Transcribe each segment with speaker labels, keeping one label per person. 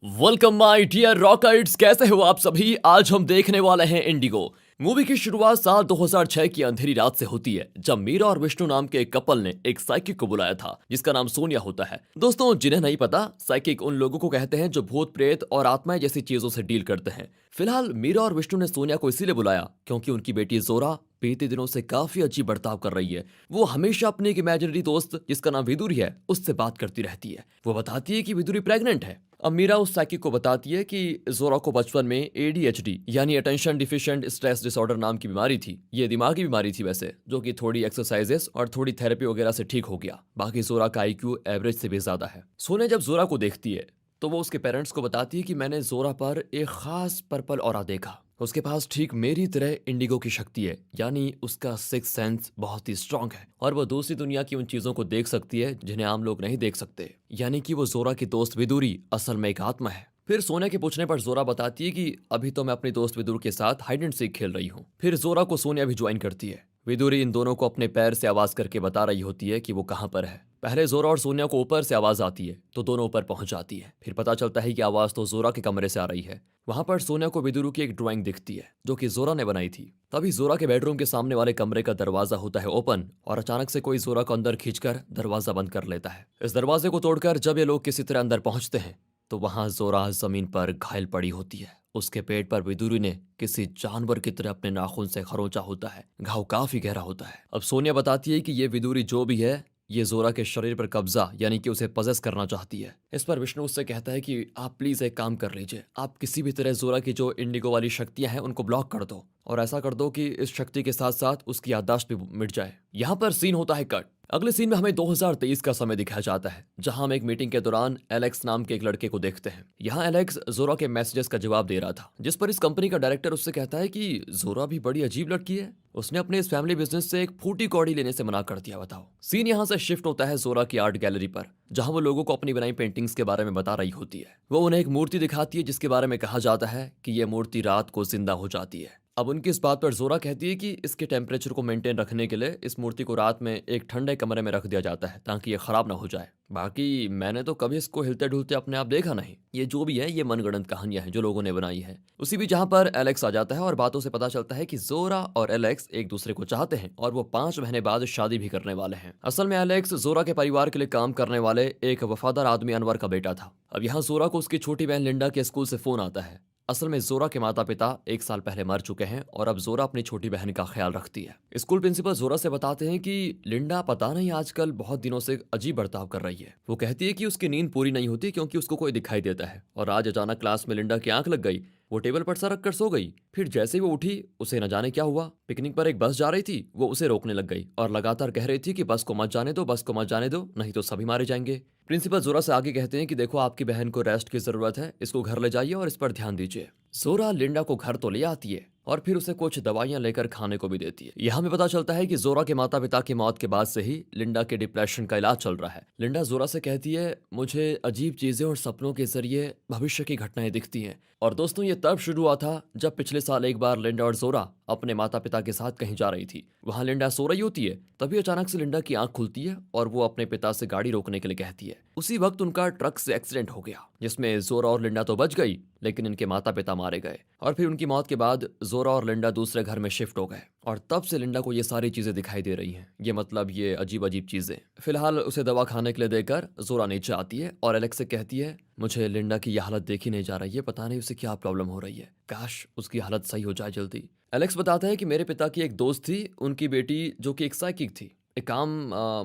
Speaker 1: Welcome my dear rockets, कैसे हो आप सभी। आज हम देखने वाले हैं इंडिगो। मूवी की शुरुआत साल 2006 की अंधेरी रात से होती है, जब मीरा और विष्णु नाम के एक कपल ने एक साइकिक को बुलाया था जिसका नाम सोनिया होता है। दोस्तों, जिन्हें नहीं पता, साइकिक उन लोगों को कहते हैं जो भूत प्रेत और आत्माएं जैसी चीजों से डील करते हैं। फिलहाल मीरा और विष्णु ने सोनिया को इसीलिए बुलाया क्योंकि उनकी बेटी जोरा बीते दिनों से काफी अजीब बर्ताव कर रही है। वो हमेशा अपने एक इमेजिनरी दोस्त जिसका नाम विदुरी है उससे बात करती रहती है। वो बताती है कि विदुरी प्रेग्नेंट है। अब मीरा उस साइकिक को बताती है कि जोरा को बचपन में एडीएचडी यानी अटेंशन डिफिशिएंट स्ट्रेस डिसऑर्डर नाम की बीमारी थी। ये दिमागी बीमारी थी वैसे, जो कि थोड़ी एक्सरसाइजेस और थोड़ी थेरेपी वगैरह से ठीक हो गया। बाकी जोरा का आईक्यू एवरेज से भी ज्यादा है। सोनिया जब जोरा को देखती है तो वो उसके पेरेंट्स को बताती है कि मैंने जोरा पर एक खास पर्पल ऑरा देखा। उसके पास ठीक मेरी तरह इंडिगो की शक्ति है, यानी उसका सिक्स सेंस बहुत ही स्ट्रांग है और वो दूसरी दुनिया की उन चीजों को देख सकती है जिन्हें आम लोग नहीं देख सकते। यानी कि वो जोरा की दोस्त विदुरी असल में एक आत्मा है। फिर सोनिया के पूछने पर जोरा बताती है कि अभी तो मैं अपनी दोस्त विदुर के साथ हाइड एंड सीक खेल रही हूँ। फिर जोरा को सोनिया भी ज्वाइन करती है। विदुरी इन दोनों को अपने पैर से आवाज करके बता रही होती है कि वो कहाँ पर है। पहले जोरा और सोनिया को ऊपर से आवाज आती है तो दोनों ऊपर पहुंच जाती है। फिर पता चलता है कि आवाज तो जोरा के कमरे से आ रही है। वहां पर सोनिया को विदुरू की एक ड्राइंग दिखती है जो कि जोरा ने बनाई थी। तभी जोरा के बेडरूम के सामने वाले कमरे का दरवाजा होता है ओपन और अचानक से कोई जोरा को अंदर खींचकर दरवाजा बंद कर लेता है। इस दरवाजे को तोड़कर जब ये लोग किसी तरह अंदर पहुंचते हैं तो वहां जोरा जमीन पर घायल पड़ी होती है। उसके पेट पर विदुरी ने किसी जानवर की तरह अपने नाखून से खरोंचा होता है। घाव काफी गहरा होता है। अब सोनिया बताती है कि ये विदुरी जो भी है, ये जोरा के शरीर पर कब्जा यानी कि उसे पजेस करना चाहती है। इस पर विष्णु उससे कहता है कि आप प्लीज एक काम कर लीजिए, आप किसी भी तरह जोरा की जो इंडिगो वाली शक्तियां हैं उनको ब्लॉक कर दो और ऐसा कर दो कि इस शक्ति के साथ साथ उसकी याददाश्त भी मिट जाए। यहाँ पर सीन होता है कट। अगले सीन में हमें 2023 का समय दिखाया जाता है, जहां हम एक मीटिंग के दौरान एलेक्स नाम के एक लड़के को देखते हैं। यहाँ एलेक्स जोरा के मैसेजेस का जवाब दे रहा था, जिस पर इस कंपनी का डायरेक्टर उससे कहता है कि जोरा भी बड़ी अजीब लड़की है, उसने अपने इस फैमिली बिजनेस से एक फूटी कौड़ी लेने से मना कर दिया। बताओ। सीन यहाँ से शिफ्ट होता है जोरा की आर्ट गैलरी पर, जहां वो लोगों को अपनी बनाई पेंटिंग्स के बारे में बता रही होती है। वो उन्हें एक मूर्ति दिखाती है जिसके बारे में कहा जाता है कि यह मूर्ति रात को जिंदा हो जाती है। अब उनकी इस बात पर जोरा कहती है कि इसके टेम्परेचर को मेंटेन रखने के लिए इस मूर्ति को रात में एक ठंडे कमरे में रख दिया जाता है ताकि ये खराब ना हो जाए। बाकी मैंने तो कभी इसको हिलते ढुलते अपने आप देखा नहीं। ये जो भी है ये मनगढ़ंत कहानियां हैं जो लोगों ने बनाई है। उसी भी जहां पर एलेक्स आ जाता है और बातों से पता चलता है कि जोरा और एलेक्स एक दूसरे को चाहते हैं और वो 5 महीने बाद शादी भी करने वाले हैं। असल में एलेक्स जोरा के परिवार के लिए काम करने वाले एक वफादार आदमी अनवर का बेटा था। अब यहाँ जोरा को उसकी छोटी बहन लिंडा के स्कूल से फोन आता है। असल में जोरा के माता पिता 1 साल पहले मर चुके हैं और अब जोरा अपनी छोटी बहन का ख्याल रखती है। स्कूल प्रिंसिपल जोरा से बताते हैं कि लिंडा पता नहीं आजकल बहुत दिनों से अजीब बर्ताव कर रही है। वो कहती है कि उसकी नींद पूरी नहीं होती क्योंकि उसको कोई दिखाई देता है और आज अचानक क्लास में लिंडा की आंख लग गई। वो टेबल पर सर रख कर सो गई। फिर जैसे ही वो उठी, उसे न जाने क्या हुआ। पिकनिक पर एक बस जा रही थी, वो उसे रोकने लग गई और लगातार कह रही थी कि बस को मत जाने दो, बस को मत जाने दो, नहीं तो सभी मारे जाएंगे। प्रिंसिपल जोरा से आगे कहते हैं कि देखो, आपकी बहन को रेस्ट की जरूरत है, इसको घर ले जाइए और इस पर ध्यान दीजिए। जोरा लिंडा को घर तो ले आती है और फिर उसे कुछ दवाइयां लेकर खाने को भी देती है। यहाँ में पता चलता है कि जोरा के माता पिता की मौत के बाद से ही लिंडा के डिप्रेशन का इलाज चल रहा है। लिंडा जोरा से कहती है, मुझे अजीब चीजें और सपनों के जरिए भविष्य की घटनाएं दिखती हैं। और दोस्तों, ये तब शुरू हुआ था जब पिछले साल एक बार लिंडा और जोरा अपने माता पिता के साथ कहीं जा रही थी। वहां लिंडा सो रही होती है, तभी अचानक से लिंडा की आंख खुलती है और वो अपने पिता से गाड़ी रोकने के लिए कहती है। उसी वक्त उनका ट्रक से एक्सीडेंट हो गया, जिसमें जोरा और लिंडा तो बच गई लेकिन इनके माता पिता मारे गए। और फिर उनकी मौत के बाद जोरा और लिंडा दूसरे घर में शिफ्ट हो गए और तब से लिंडा को ये सारी चीजें दिखाई दे रही हैं। ये मतलब ये अजीब अजीब चीजें। फिलहाल उसे दवा खाने के लिए देकर जोरा नीचे आती है और एलेक्स से कहती है, मुझे लिंडा की यह हालत देखी नहीं जा रही है, पता नहीं उसे क्या प्रॉब्लम हो रही है, काश उसकी हालत सही हो जाए जल्दी। एलेक्स बताता है कि मेरे पिता की एक दोस्त थी, उनकी बेटी जो कि एक साइकिक थी। एक काम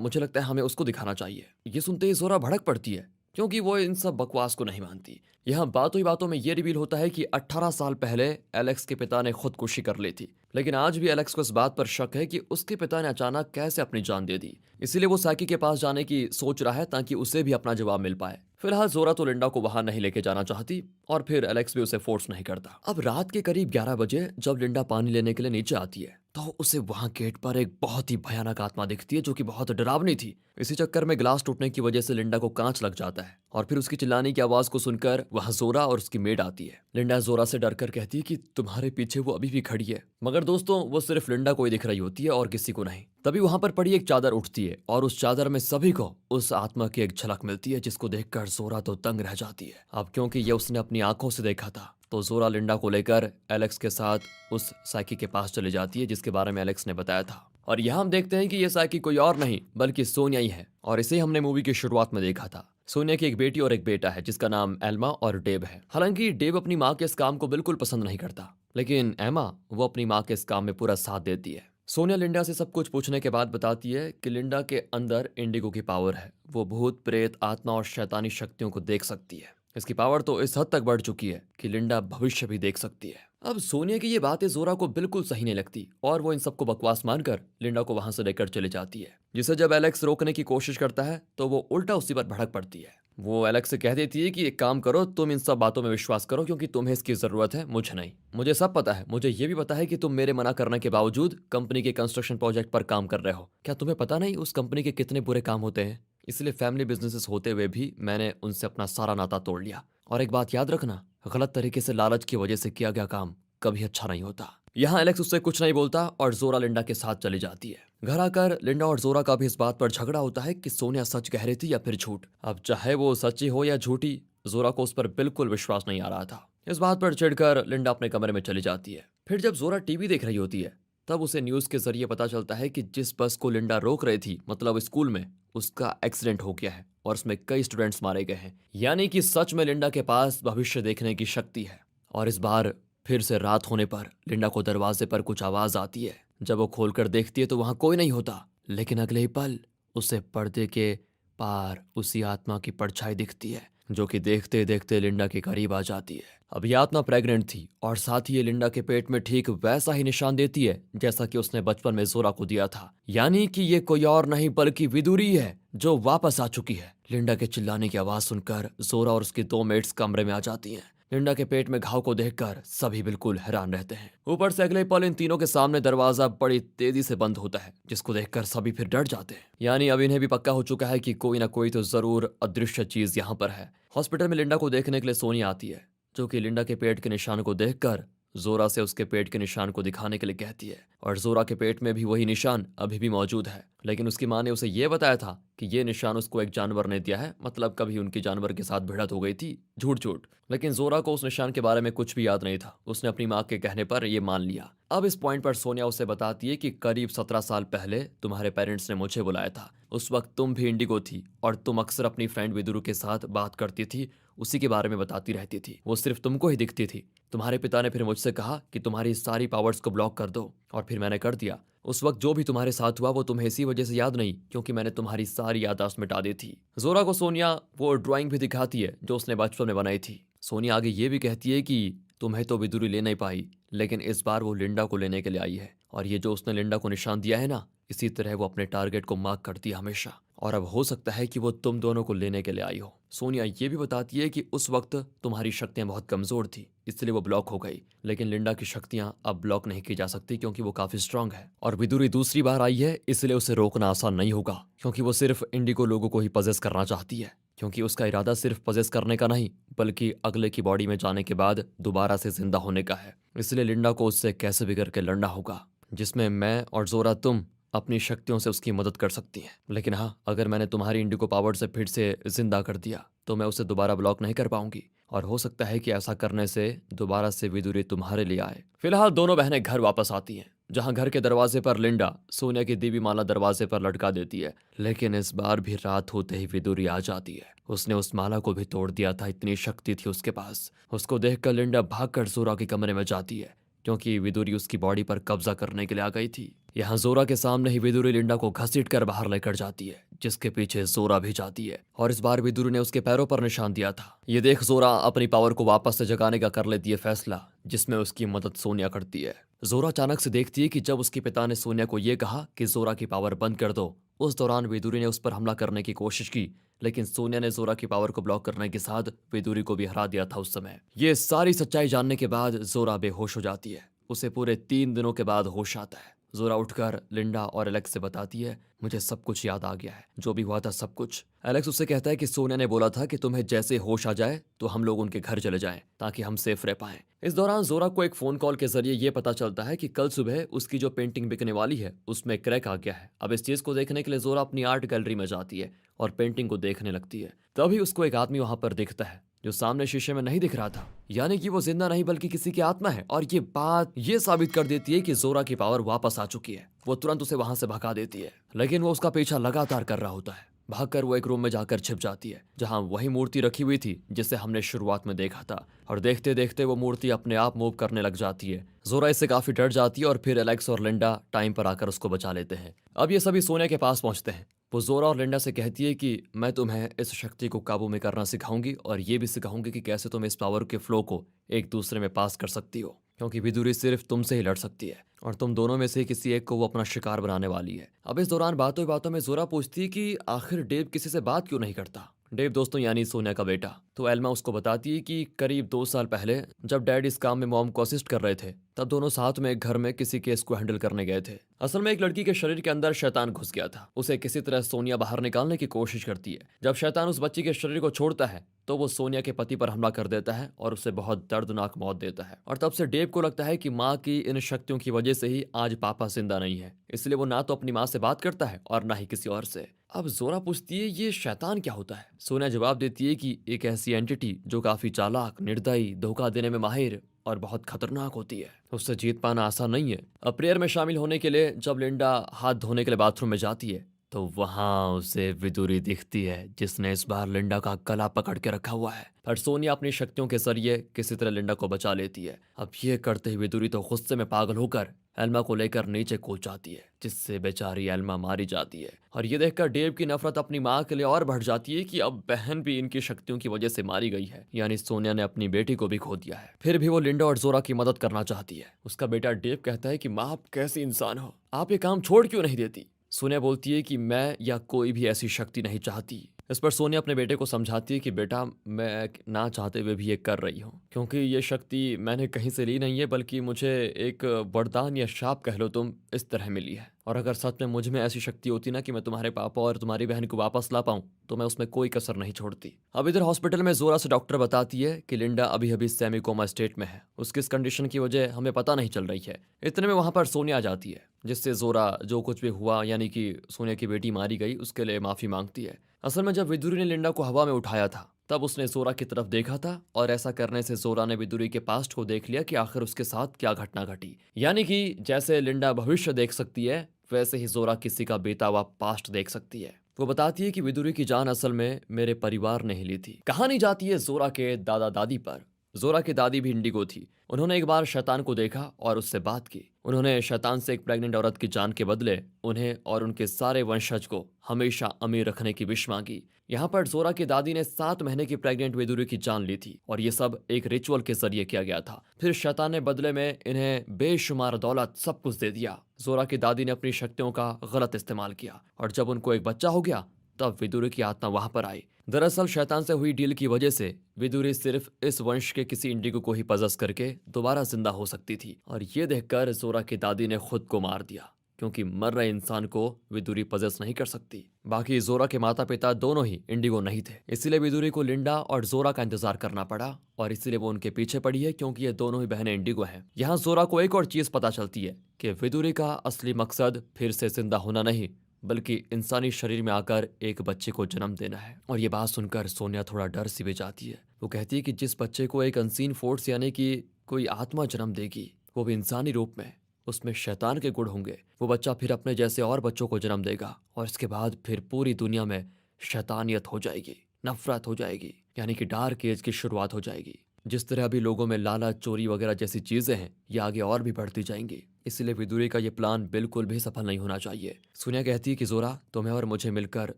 Speaker 1: मुझे लगता है हमें उसको दिखाना चाहिए। ये सुनते ही जोरा भड़क पड़ती है क्योंकि वो इन सब बकवास को नहीं मानती। यहाँ बातों ही बातों में ये रिवील होता है कि 18 साल पहले एलेक्स के पिता ने खुदकुशी कर ली थी, लेकिन आज भी एलेक्स को इस बात पर शक है कि उसके पिता ने अचानक कैसे अपनी जान दे दी। इसीलिए वो साइकी के पास जाने की सोच रहा है ताकि उसे भी अपना जवाब मिल पाए। फिलहाल जोरा तो लिंडा को वहां नहीं लेके जाना चाहती और फिर एलेक्स भी उसे फोर्स नहीं करता। अब रात के करीब 11 बजे जब लिंडा पानी लेने के लिए नीचे आती है तो उसे वहां गेट पर एक बहुत ही भयानक आत्मा दिखती है जो कि बहुत डरावनी थी। इसी चक्कर में ग्लास टूटने की वजह से लिंडा को कांच लग जाता है और फिर उसकी चिल्लाने की आवाज को सुनकर वहां जोरा और उसकी मेड आती है। लिंडा जोरा से डरकर कहती है कि तुम्हारे पीछे वो अभी भी खड़ी है, मगर दोस्तों वो सिर्फ लिंडा को ही दिख रही होती है और किसी को नहीं। तभी वहां पर पड़ी एक चादर उठती है और उस चादर में सभी को उस आत्मा की एक झलक मिलती है, जिसको देखकर जोरा तो दंग रह जाती है। अब क्योंकि ये उसने अपनी आंखों से देखा था, तो जोरा लिंडा को लेकर एलेक्स के साथ उस साइकी के पास चली जाती है, जिसके बारे में एलेक्स ने बताया था। और यहाँ हम देखते हैं कि ये साइकी कोई और नहीं बल्कि सोनिया ही है, और इसे हमने मूवी की शुरुआत में देखा था। सोनिया की एक बेटी और एक बेटा है, जिसका नाम एल्मा और डेव है। हालांकि डेव अपनी माँ के इस काम को बिल्कुल पसंद नहीं करता, लेकिन एमा वो अपनी माँ के इस काम में पूरा साथ देती है। सोनिया लिंडा से सब कुछ पूछने के बाद बताती है कि लिंडा के अंदर इंडिगो की पावर है। वो भूत, प्रेत, आत्मा और शैतानी शक्तियों को देख सकती है। इसकी पावर तो इस हद तक बढ़ चुकी है कि लिंडा भविष्य भी देख सकती है। अब सोनिया की ये बातें जोरा को बिल्कुल सही नहीं लगती और वो इन सबको बकवास मानकर लिंडा को वहां से लेकर चली जाती है, जिसे जब एलेक्स रोकने की कोशिश करता है तो वो उल्टा उसी पर भड़क पड़ती है। वो एलेक्स से कह देती है कि एक काम करो, तुम इन सब बातों में विश्वास करो क्योंकि तुम्हें इसकी जरूरत है, मुझे नहीं। मुझे सब पता है, मुझे ये भी पता है कि तुम मेरे मना करने के बावजूद कंपनी के कंस्ट्रक्शन प्रोजेक्ट पर काम कर रहे हो। क्या तुम्हें पता नहीं उस कंपनी के कितने बुरे काम होते हैं? इसलिए फैमिली बिजनेसेस होते हुए भी मैंने उनसे अपना सारा नाता तोड़ लिया। और एक बात याद रखना, गलत तरीके से लालच की वजह से किया गया काम कभी अच्छा नहीं होता। यहाँ एलेक्स उससे कुछ नहीं बोलता और जोरा लिंडा के साथ चली जाती है। घर आकर लिंडा और जोरा का भी इस बात पर झगड़ा होता है कि सोनिया सच कह रही थी या फिर झूठ। अब चाहे वो सच्ची हो या झूठी, जोरा को उस पर बिल्कुल विश्वास नहीं आ रहा था। इस बात पर चिढ़कर लिंडा अपने कमरे में चली जाती है। फिर जब जोरा टीवी देख रही होती है, तब उसे न्यूज के जरिए पता चलता है कि जिस बस को लिंडा रोक रही थी, मतलब स्कूल में, उसका एक्सीडेंट हो गया है और उसमें कई स्टूडेंट्स मारे गए हैं। यानी कि सच में लिंडा के पास भविष्य देखने की शक्ति है। और इस बार फिर से रात होने पर लिंडा को दरवाजे पर कुछ आवाज आती है। जब वो खोलकर देखती है तो वहां कोई नहीं होता, लेकिन अगले ही पल उसे पर्दे के पार उसी आत्मा की परछाई दिखती है, जो कि देखते देखते लिंडा के करीब आ जाती है। अब ये आत्मा प्रेग्नेंट थी और साथ ही ये लिंडा के पेट में ठीक वैसा ही निशान देती है जैसा कि उसने बचपन में जोरा को दिया था। यानी कि ये कोई और नहीं बल्कि विदुरी है जो वापस आ चुकी है। लिंडा के चिल्लाने की आवाज सुनकर जोरा और उसकी दो मेट्स कमरे में आ जाती हैं। लिंडा के पेट में घाव को देखकर सभी बिल्कुल हैरान रहते हैं। ऊपर से अगले पल इन तीनों के सामने दरवाजा बड़ी तेजी से बंद होता है, जिसको देखकर सभी फिर डर जाते हैं। यानी अब इन्हें भी पक्का हो चुका है कि कोई ना कोई तो जरूर अदृश्य चीज यहाँ पर है। हॉस्पिटल में लिंडा को देखने के लिए सोनिया आती है, जो कि लिंडा के पेट के निशान को देखकर जोरा से उसके पेट के निशान को दिखाने के लिए कहती है। और जोरा के पेट में भी वही निशान अभी भी मौजूद है, लेकिन उसकी माँ ने उसे यह बताया था कि यह निशान उसको एक जानवर ने दिया है, मतलब कभी उनकी जानवर के साथ भिड़त हो गई थी। झूठ झूठ। लेकिन जोरा को उस निशान के बारे में कुछ भी याद नहीं था। उसने अपनी माँ के कहने पर यह मान लिया। अब इस पॉइंट पर सोनिया उसे बताती है कि करीब 17 साल पहले तुम्हारे पेरेंट्स ने मुझे बुलाया था। उस वक्त तुम भी इंडिगो थी और तुम अक्सर अपनी फ्रेंड विदुरु के साथ बात करती थी, उसी के बारे में बताती रहती थी। वो सिर्फ तुमको ही दिखती थी। तुम्हारे पिता ने फिर मुझसे कहा कि तुम्हारी सारी पावर्स को ब्लॉक कर दो, और फिर मैंने कर दिया। उस वक्त जो भी तुम्हारे साथ हुआ वो तुम्हें इसी वजह से याद नहीं, क्योंकि मैंने तुम्हारी सारी याददाश्त मिटा दी थी। जोरा को सोनिया वो ड्राइंग भी दिखाती है जो उसने बचपन में बनाई थी। सोनिया आगे ये भी कहती है कि तुम्हें तो विदुरी ले नहीं पाई, लेकिन इस बार वो लिंडा को लेने के लिए आई है, और ये जो उसने लिंडा को निशान दिया है ना, इसी तरह वो अपने टारगेट को मार्क करती है हमेशा। और अब हो सकता है कि वो तुम दोनों को लेने के लिए आई हो। सोनिया ये भी बताती है कि उस वक्त तुम्हारी शक्तियां बहुत कमजोर थी, इसलिए वो ब्लॉक हो गई। लेकिन लिंडा की शक्तियां अब ब्लॉक नहीं की जा सकती क्योंकि वो काफी स्ट्रांग है। और विदुरी दूसरी बार आई है, इसलिए उसे रोकना आसान नहीं होगा, क्योंकि वो सिर्फ इंडिगो लोगों को ही पजेस करना चाहती है। क्योंकि उसका इरादा सिर्फ पजेस करने का नहीं, बल्कि अगले की बॉडी में जाने के बाद दोबारा से जिंदा होने का है। इसलिए लिंडा को उससे कैसे भी करके लड़ना होगा, जिसमें मैं और जोरा तुम अपनी शक्तियों से उसकी मदद कर सकती हैं। लेकिन हाँ, अगर मैंने तुम्हारी इंडिगो पावर से फिर से जिंदा कर दिया तो मैं उसे दोबारा ब्लॉक नहीं कर पाऊंगी, और हो सकता है कि ऐसा करने से दोबारा से विदुरी तुम्हारे लिए आए। फिलहाल दोनों बहनें घर वापस आती हैं, जहां घर के दरवाजे पर लिंडा सोनिया की दी हुई माला दरवाजे पर लटका देती है। लेकिन इस बार भी रात होते ही विदुरी आ जाती है। उसने उस माला को भी तोड़ दिया था, इतनी शक्ति थी उसके पास। उसको देखकर लिंडा भागकर जोरा के कमरे में जाती है, क्योंकि विदुरी उसकी बॉडी पर कब्जा करने के लिए आ गई थी। यहाँ जोरा के सामने ही विदुरी लिंडा को घसीट कर बाहर लेकर जाती है, जिसके पीछे जोरा भी जाती है। और इस बार विदुरी ने उसके पैरों पर निशान दिया था। ये देख जोरा अपनी पावर को वापस से जगाने का कर लेती है फैसला, जिसमें उसकी मदद सोनिया करती है। जोरा अचानक से देखती है कि जब उसके पिता ने सोनिया को यह कहा कि जोरा की पावर बंद कर दो, उस दौरान विदुरी ने उस पर हमला करने की कोशिश की, लेकिन सोनिया ने जोरा की पावर को ब्लॉक करने के साथ विदुरी को भी हरा दिया था उस समय। ये सारी सच्चाई जानने के बाद जोरा बेहोश हो जाती है। उसे पूरे 3 दिनों के बाद होश आता है। जोरा उठकर लिंडा और एलेक्स से बताती है, मुझे सब कुछ याद आ गया है, जो भी हुआ था सब कुछ। एलेक्स उससे कहता है कि सोनिया ने बोला था कि तुम्हें जैसे होश आ जाए तो हम लोग उनके घर चले जाएं ताकि हम सेफ रह पाएं। इस दौरान जोरा को एक फोन कॉल के जरिए ये पता चलता है कि कल सुबह उसकी जो पेंटिंग बिकने वाली है उसमें क्रैक आ गया है। अब इस चीज को देखने के लिए जोरा अपनी आर्ट गैलरी में जाती है और पेंटिंग को देखने लगती है। तभी उसको एक आदमी वहां पर दिखता है जो सामने शीशे में नहीं दिख रहा था, यानी कि वो जिंदा नहीं बल्कि किसी की आत्मा है। और ये बात ये साबित कर देती है कि जोरा की पावर वापस आ चुकी है। वो तुरंत उसे वहां से भगा देती है, लेकिन वो उसका पीछा लगातार कर रहा होता है। भागकर वो एक रूम में जाकर छिप जाती है जहां वही मूर्ति रखी हुई थी जिसे हमने शुरुआत में देखा था। और देखते देखते वो मूर्ति अपने आप मूव करने लग जाती है। जोरा इससे काफी डर जाती है और फिर एलेक्स और लिंडा टाइम पर आकर उसको बचा लेते हैं। अब ये सभी सोनिया के पास पहुंचते हैं। वो जोरा और लिंडा से कहती है कि मैं तुम्हें इस शक्ति को काबू में करना सिखाऊंगी और ये भी सिखाऊंगी कि कैसे तुम इस पावर के फ्लो को एक दूसरे में पास कर सकती हो, क्योंकि विदुरी सिर्फ तुमसे ही लड़ सकती है और तुम दोनों में से किसी एक को वो अपना शिकार बनाने वाली है। अब इस दौरान बातों ही बातों में जोरा पूछती है कि आखिर डेव किसी से बात क्यों नहीं करता। डेव दोस्तों यानी सोनिया का बेटा। तो एल्मा उसको बताती है कि करीब 2 साल पहले जब डैड इस काम में मॉम को असिस्ट कर रहे थे तब दोनों साथ में एक घर में किसी केस को हैंडल करने गए थे। असल में एक लड़की के शरीर के अंदर शैतान घुस गया था। उसे किसी तरह सोनिया बाहर निकालने की कोशिश करती है। जब शैतान उस बच्ची के शरीर को छोड़ता है तो वो सोनिया के पति पर हमला कर देता है और उसे बहुत दर्दनाक मौत देता है। और तब से डेव को लगता है कि माँ की इन शक्तियों की वजह से ही आज पापा जिंदा नहीं है, इसलिए वो ना तो अपनी माँ से बात करता है और ना ही किसी और से। अब जोरा पूछती है ये शैतान क्या होता है। सोनिया जवाब देती है कि एक ऐसी एंटिटी जो काफी चालाक, निर्दयी, धोखा देने में माहिर और बहुत खतरनाक होती है। उससे जीत पाना आसान नहीं है। अब प्रेयर में शामिल होने के लिए जब लिंडा हाथ धोने के लिए बाथरूम में जाती है तो वहां उसे विदुरी दिखती है जिसने इस बार लिंडा का गला पकड़ के रखा हुआ है। पर सोनिया अपनी शक्तियों के जरिए किसी तरह लिंडा को बचा लेती है। अब ये करते ही विदुरी तो गुस्से में पागल होकर एल्मा को लेकर नीचे कूद जाती है, जिससे बेचारी एल्मा मारी जाती है। और ये देखकर डेव की नफरत अपनी माँ के लिए और बढ़ जाती है कि अब बहन भी इनकी शक्तियों की वजह से मारी गई है, यानी सोनिया ने अपनी बेटी को भी खो दिया है। फिर भी वो लिंडा और जोरा की मदद करना चाहती है। उसका बेटा डेव कहता है कि माँ आप कैसी इंसान हो, आप ये काम छोड़ क्यों नहीं देती। सोनिया बोलती है कि मैं या कोई भी ऐसी शक्ति नहीं चाहती। इस पर सोनिया अपने बेटे को समझाती है कि बेटा मैं ना चाहते हुए भी ये कर रही हूँ, क्योंकि ये शक्ति मैंने कहीं से ली नहीं है बल्कि मुझे एक वरदान या शाप कह लो तुम, इस तरह मिली है। और अगर सच में मुझ में ऐसी शक्ति होती ना कि मैं तुम्हारे पापा और तुम्हारी बहन को वापस ला पाऊं तो मैं उसमें कोई कसर नहीं छोड़ती। अब इधर हॉस्पिटल में जोरा से डॉक्टर बताती है कि लिंडा अभी अभी सेमी कोमा स्टेट में है, उसकी इस कंडीशन की वजह हमें पता नहीं चल रही है। इतने में वहां पर सोनिया आ जाती है, जिससे जोरा जो कुछ भी हुआ यानी कि सोनिया की बेटी मारी गई उसके लिए माफी मांगती है। असल में जब विदुरी ने लिंडा को हवा में उठाया था तब उसने जोरा की तरफ देखा था और ऐसा करने से जोरा ने विदुरी के पास्ट को देख लिया कि आखिर उसके साथ क्या घटना घटी। यानी कि जैसे लिंडा भविष्य देख सकती है वैसे ही जोरा किसी का बीता हुआ पास्ट देख सकती है। वो बताती है कि विदुरी की जान असल में मेरे परिवार ने ही ली थी। कहानी जाती है जोरा के दादा दादी पर। जोरा की दादी भी इंडिगो थी। उन्होंने एक बार शैतान को देखा और उससे बात की। उन्होंने शैतान से एक प्रेग्नेंट औरत की जान के बदले उन्हें और उनके सारे वंशज को हमेशा अमीर रखने की विश मांगी। यहाँ पर जोरा की दादी ने 7 महीने की प्रेग्नेंट विदुरी की जान ली थी और ये सब एक रिचुअल के जरिए किया गया था। फिर शैतान ने बदले में इन्हें बेशुमार दौलत सब कुछ दे दिया। जोरा की दादी ने अपनी शक्तियों का गलत इस्तेमाल किया और जब उनको एक बच्चा हो गया तब विदुरी की आत्मा वहां पर आई। दरअसल शैतान से हुई डील की वजह से विदुरी सिर्फ इस वंश के किसी इंडिगो को ही पजस करके दोबारा जिंदा हो सकती थी। और ये देखकर जोरा की दादी ने खुद को मार दिया, क्योंकि मर रहे इंसान को विदुरी पजस नहीं कर सकती। बाकी जोरा के माता पिता दोनों ही इंडिगो नहीं थे, इसीलिए विदुरी को लिंडा और जोरा का इंतजार करना पड़ा और इसीलिए वो उनके पीछे पड़ी है, क्योंकि ये दोनों ही बहनें इंडिगो हैं। यहाँ जोरा को एक और चीज पता चलती है कि विदुरी का असली मकसद फिर से जिंदा होना नहीं बल्कि इंसानी शरीर में आकर एक बच्चे को जन्म देना है। और ये बात सुनकर सोनिया थोड़ा डर सी भी जाती है। वो कहती है कि जिस बच्चे को एक अनसीन फोर्स यानी कि कोई आत्मा जन्म देगी वो भी इंसानी रूप में, उसमें शैतान के गुण होंगे, वो बच्चा फिर अपने जैसे और बच्चों को जन्म देगा और इसके बाद फिर पूरी दुनिया में शैतानियत हो जाएगी, नफरत हो जाएगी, यानी कि डार्क एज की शुरुआत हो जाएगी। जिस तरह अभी लोगों में लालच, चोरी वगैरह जैसी चीजें हैं ये आगे और भी बढ़ती जाएंगी। इसलिए विदुरी का ये प्लान बिल्कुल भी सफल नहीं होना चाहिए। सोनिया कहती है कि जोरा तुम्हें और मुझे मिलकर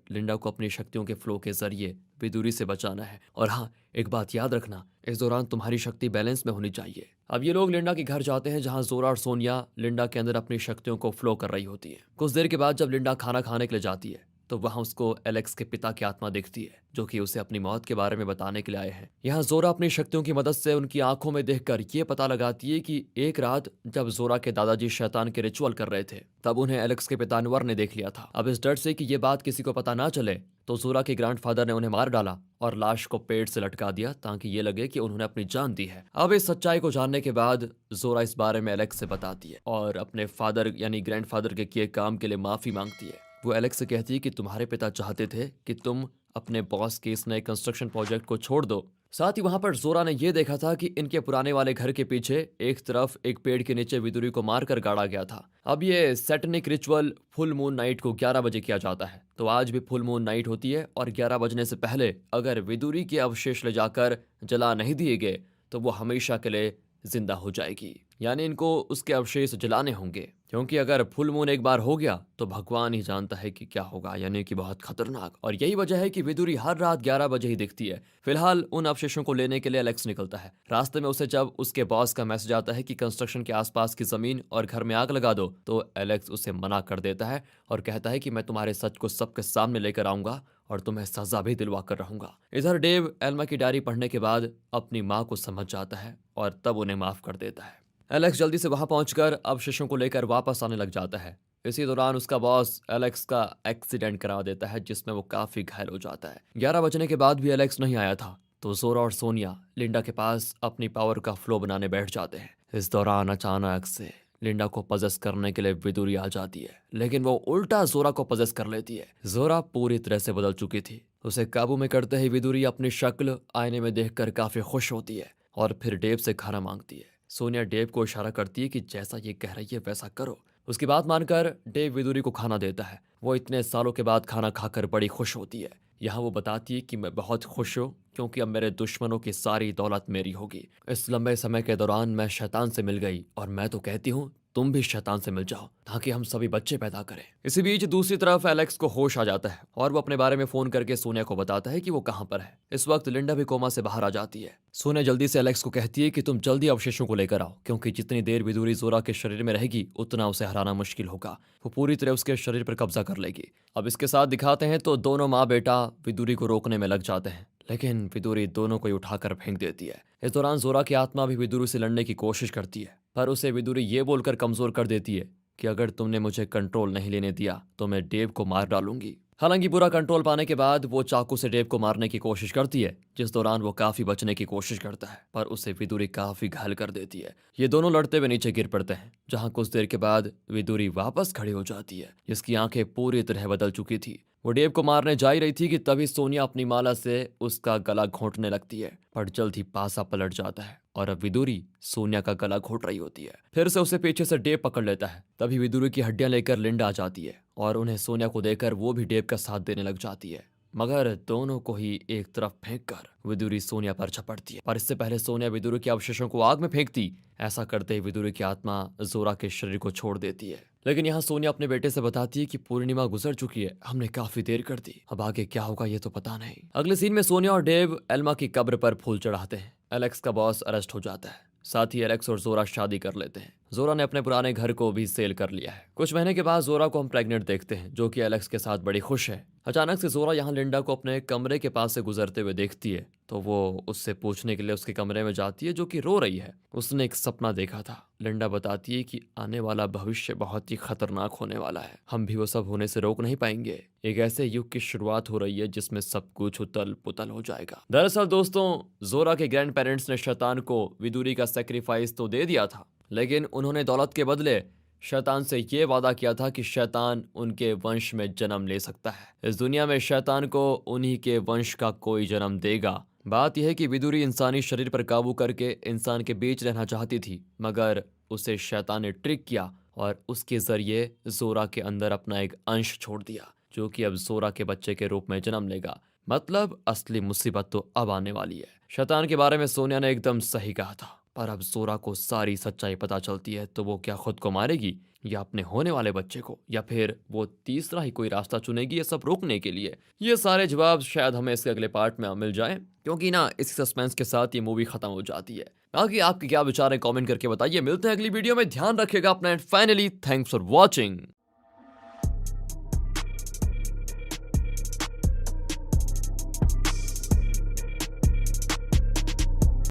Speaker 1: लिंडा को अपनी शक्तियों के फ्लो के जरिए विदुरी से बचाना है। और हाँ, एक बात याद रखना, इस दौरान तुम्हारी शक्ति बैलेंस में होनी चाहिए। अब ये लोग लिंडा के घर जाते हैं जहाँ जोरा और सोनिया लिंडा के अंदर अपनी शक्तियों को फ्लो कर रही होती है। कुछ देर के बाद जब लिंडा खाना खाने के लिए जाती है तो वहाँ उसको एलेक्स के पिता की आत्मा दिखती है, जो कि उसे अपनी मौत के बारे में बताने के लिए आए हैं। यहाँ जोरा अपनी शक्तियों की मदद से उनकी आंखों में देखकर ये पता लगाती है कि एक रात जब जोरा के दादाजी शैतान के रिचुअल कर रहे थे, तब उन्हें एलेक्स के पिता अनवर ने देख लिया था। अब इस डर से कि ये बात किसी को पता ना चले, तो जोरा के ग्रैंडफादर ने उन्हें मार डाला और लाश को पेड़ से लटका दिया ताकि ये लगे कि उन्होंने अपनी जान दी है। अब इस सच्चाई को जानने के बाद जोरा इस बारे में एलेक्स से बताती है और अपने फादर यानी ग्रैंडफादर के किए काम के लिए माफी मांगती है। वो एलेक्स से कहती है कि तुम्हारे पिता चाहते थे कि तुम अपने बॉस के इस नए कंस्ट्रक्शन प्रोजेक्ट को छोड़ दो। साथ ही वहां पर जोरा ने यह देखा था कि इनके पुराने वाले घर के पीछे एक तरफ एक पेड़ के नीचे विदुरी को मारकर गाड़ा गया था। अब ये Satanic ritual full moon night को 11 बजे किया जाता है, तो आज भी फुल मून नाइट होती है और 11 बजने से पहले अगर विदुरी के अवशेष ले जाकर जला नहीं दिए गए तो वो हमेशा के लिए जिंदा हो जाएगी। यानी इनको उसके अवशेष जलाने होंगे, क्योंकि अगर फुल मून एक बार हो गया तो भगवान ही जानता है कि क्या होगा, यानी कि बहुत खतरनाक। और यही वजह है कि विदुरी हर रात 11 बजे ही दिखती है। फिलहाल उन अवशेषों को लेने के लिए एलेक्स निकलता है। रास्ते में उसे जब उसके बॉस का मैसेज आता है कि कंस्ट्रक्शन के आसपास की जमीन और घर में आग लगा दो, तो एलेक्स उसे मना कर देता है और कहता है कि मैं तुम्हारे सच को सबके सामने लेकर आऊंगा और तुम्हें सजा भी दिलवा कर रहूंगा। इधर डेव एल्मा की डायरी पढ़ने के बाद अपनी माँ को समझ जाता है और तब उन्हें माफ कर देता है। एलेक्स जल्दी से वहां पहुंचकर अवशेषों को लेकर वापस आने लग जाता है। इसी दौरान उसका बॉस एलेक्स का एक्सीडेंट करा देता है, जिसमें वो काफी घायल हो जाता है। 11 बजने के बाद भी एलेक्स नहीं आया था, तो जोरा और सोनिया लिंडा के पास अपनी पावर का फ्लो बनाने बैठ जाते हैं। इस दौरान अचानक से लिंडा को पजेस करने के लिए विदुरी आ जाती है, लेकिन वो उल्टा जोरा को पजेस कर लेती है। जोरा पूरी तरह से बदल चुकी थी। उसे काबू में करते ही विदुरी अपनी शक्ल आईने में देखकर काफी खुश होती है और फिर डेव से खाना मांगती है। सोनिया डेव को इशारा करती है कि जैसा ये कह रही है वैसा करो। उसकी बात मानकर डेव विदुरी को खाना देता है। वो इतने सालों के बाद खाना खाकर बड़ी खुश होती है। यहाँ वो बताती है कि मैं बहुत खुश हूँ क्योंकि अब मेरे दुश्मनों की सारी दौलत मेरी होगी। इस लंबे समय के दौरान मैं शैतान से मिल गई और मैं तो कहती हूँ तुम भी शैतान से मिल जाओ ताकि हम सभी बच्चे पैदा करें। इसी बीच दूसरी तरफ एलेक्स को होश आ जाता है और वो अपने बारे में फोन करके सोनिया को बताता है कि वो कहाँ पर है। इस वक्त लिंडा भी कोमा से बाहर आ जाती है। सोनिया जल्दी से एलेक्स को कहती है कि तुम जल्दी अवशेषों को लेकर आओ, क्योंकि जितनी देर विदुरी जोरा के शरीर में रहेगी उतना उसे हराना मुश्किल होगा। वो पूरी तरह उसके शरीर पर कब्जा कर लेगी। अब इसके साथ दिखाते हैं तो दोनों माँ बेटा विदुरी को रोकने में लग जाते हैं, लेकिन विदुरी दोनों को उठाकर फेंक देती है। इस दौरान जोरा की आत्मा भी विदुरी से लड़ने की कोशिश करती है, पर उसे विदुरी ये बोलकर कमजोर कर देती है कि अगर तुमने मुझे कंट्रोल नहीं लेने दिया तो मैं डेव को मार डालूंगी। हालांकि पूरा कंट्रोल पाने के बाद वो चाकू से डेव को मारने की कोशिश करती है, जिस दौरान वो काफी बचने की कोशिश करता है, पर उसे विदुरी काफी घायल कर देती है। ये दोनों लड़ते हुए नीचे गिर पड़ते हैं, जहां कुछ देर के बाद विदुरी वापस खड़ी हो जाती है, जिसकी आंखें पूरी तरह बदल चुकी थी। वो डेव को मारने जा ही रही थी कि तभी सोनिया अपनी माला से उसका गला घोंटने लगती है, पर जल्द ही पासा पलट जाता है और अब विदुरी सोनिया का गला घोंट रही होती है। फिर से उसे पीछे से डेव पकड़ लेता है। तभी विदुरी की हड्डियां लेकर लिंडा आ जाती है और उन्हें सोनिया को देकर वो भी डेव का साथ देने लग जाती है, मगर दोनों को ही एक तरफ फेंककर विदुरी सोनिया पर झपटती है। पर इससे पहले सोनिया विदुरी के अवशेषों को आग में फेंकती। ऐसा करते ही विदुरी की आत्मा जोरा के शरीर को छोड़ देती है। लेकिन यहाँ सोनिया अपने बेटे से बताती है कि पूर्णिमा गुजर चुकी है, हमने काफी देर कर दी, अब आगे क्या होगा ये तो पता नहीं। अगले सीन में सोनिया और डेव एल्मा की कब्र पर फूल चढ़ाते हैं। एलेक्स का बॉस अरेस्ट हो जाता है। साथ ही एलेक्स और जोरा शादी कर लेते हैं। जोरा ने अपने पुराने घर को भी सेल कर लिया है। कुछ महीने के बाद जोरा को हम प्रेग्नेंट देखते हैं, जो कि एलेक्स के साथ बड़ी खुश है। अचानक से जोरा यहाँ लिंडा को अपने कमरे के पास से गुजरते हुए देखती है, तो वो उससे पूछने के लिए उसके कमरे में जाती है, जो कि रो रही है। उसने एक सपना देखा था। लिंडा बताती है कि आने वाला भविष्य बहुत ही खतरनाक होने वाला है, हम भी वो सब होने से रोक नहीं पाएंगे। एक ऐसे युग की शुरुआत हो रही है जिसमें सब कुछ उतल पुतल हो जाएगा। दरअसल दोस्तों, जोरा के ग्रैंड पेरेंट्स ने शैतान को विदुरी का सेक्रीफाइस तो दे दिया था, लेकिन उन्होंने दौलत के बदले शैतान से ये वादा किया था कि शैतान उनके वंश में जन्म ले सकता है। इस दुनिया में शैतान को उन्हीं के वंश का कोई जन्म देगा। बात यह है कि विदुरी इंसानी शरीर पर काबू करके इंसान के बीच रहना चाहती थी, मगर उसे शैतान ने ट्रिक किया और उसके जरिए जोरा के अंदर अपना एक अंश छोड़ दिया, जो कि अब जोरा के बच्चे के रूप में जन्म लेगा। मतलब असली मुसीबत तो अब आने वाली है। शैतान के बारे में सोनिया ने एकदम सही कहा था, पर अब जोरा को सारी सच्चाई पता चलती है तो वो क्या खुद को मारेगी या अपने होने वाले बच्चे को, या फिर वो तीसरा ही कोई रास्ता चुनेगी ये सब रोकने के लिए। ये सारे जवाब शायद हमें इसके अगले पार्ट में मिल जाए, क्योंकि ना इसी सस्पेंस के साथ ये मूवी खत्म हो जाती है। बाकी आपके क्या विचार है कमेंट करके बताइए। मिलते हैं अगली वीडियो में, ध्यान रखिएगा अपना and finally thanks for watching.